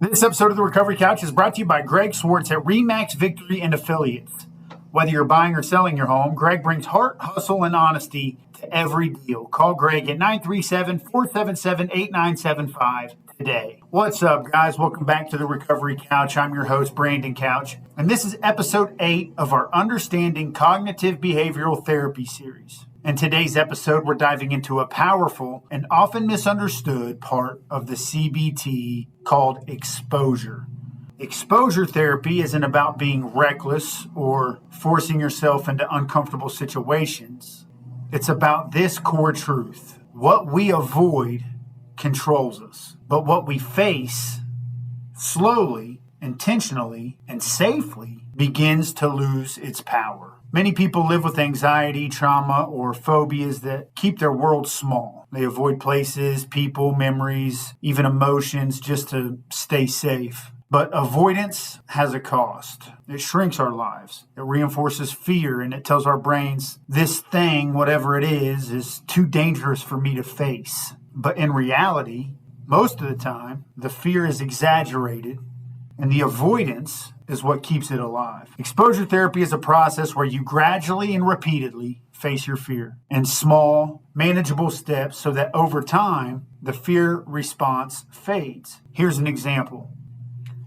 This episode of the Recovery Couch is brought to you by Greg Swartz at Remax Victory and Affiliates. Whether you're buying or selling your home, Greg brings heart, hustle, and honesty to every deal. Call Greg at 937-477-8975 today. What's up, guys? Welcome back to the Recovery Couch. I'm your host, Brandon Couch, and this is episode 8 of our Understanding Cognitive Behavioral Therapy series. In today's episode, we're diving into a powerful and often misunderstood part of the CBT called exposure. Exposure therapy isn't about being reckless or forcing yourself into uncomfortable situations. It's about this core truth. What we avoid controls us, but what we face slowly, intentionally, and safely begins to lose its power. Many people live with anxiety, trauma, or phobias that keep their world small. They avoid places, people, memories, even emotions just to stay safe. But avoidance has a cost. It shrinks our lives. It reinforces fear, and it tells our brains this thing, whatever it is too dangerous for me to face. But in reality, most of the time, the fear is exaggerated, and the avoidance is what keeps it alive. Exposure therapy is a process where you gradually and repeatedly face your fear in small, manageable steps so that over time, the fear response fades. Here's an example.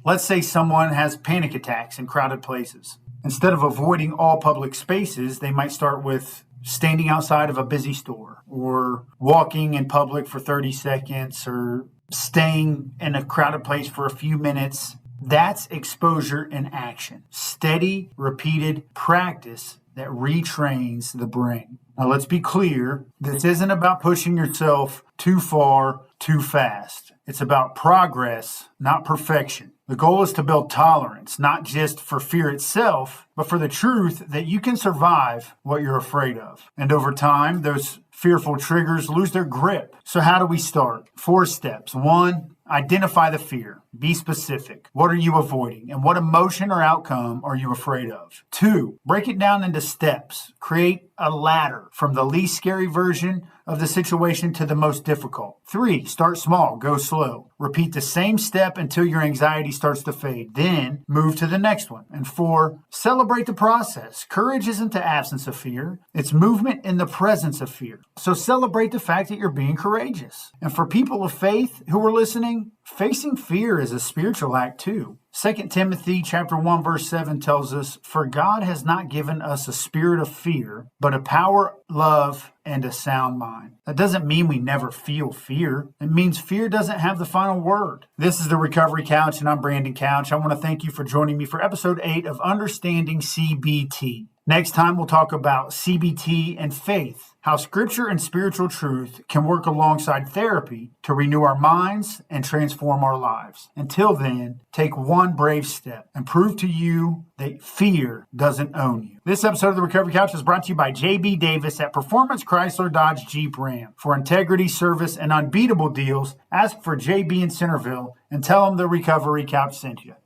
Let's say someone has panic attacks in crowded places. Instead of avoiding all public spaces, they might start with standing outside of a busy store or walking in public for 30 seconds or staying in a crowded place for a few minutes. That's exposure in action. Steady, repeated practice that retrains the brain. Now, let's be clear. This isn't about pushing yourself too far, too fast. It's about progress, not perfection. The goal is to build tolerance, not just for fear itself, but for the truth that you can survive what you're afraid of. And over time, those fearful triggers lose their grip. So how do we start? 4 steps. 1, identify the fear. Be specific. What are you avoiding? And what emotion or outcome are you afraid of? 2, break it down into steps. Create a ladder from the least scary version of the situation to the most difficult. 3, start small. Go slow. Repeat the same step until your anxiety starts to fade. Then move to the next one. And 4, celebrate the process. Courage isn't the absence of fear. It's movement in the presence of fear. So celebrate the fact that you're being courageous. And for people of faith who are listening, facing fear is a spiritual act too. 2 Timothy chapter 1 verse 7 tells us, "For God has not given us a spirit of fear, but a power, love, and a sound mind." That doesn't mean we never feel fear. It means fear doesn't have the final word. This is the Recovery Couch, and I'm Brandon Couch. I want to thank you for joining me for episode 8 of Understanding CBT. Next time, we'll talk about CBT and faith, how scripture and spiritual truth can work alongside therapy to renew our minds and transform our lives. Until then, take one brave step and prove to you that fear doesn't own you. This episode of the Recovery Couch is brought to you by JB Davis at Performance Chrysler Dodge Jeep Ram. For integrity, service, and unbeatable deals, ask for JB in Centerville and tell them the Recovery Couch sent you.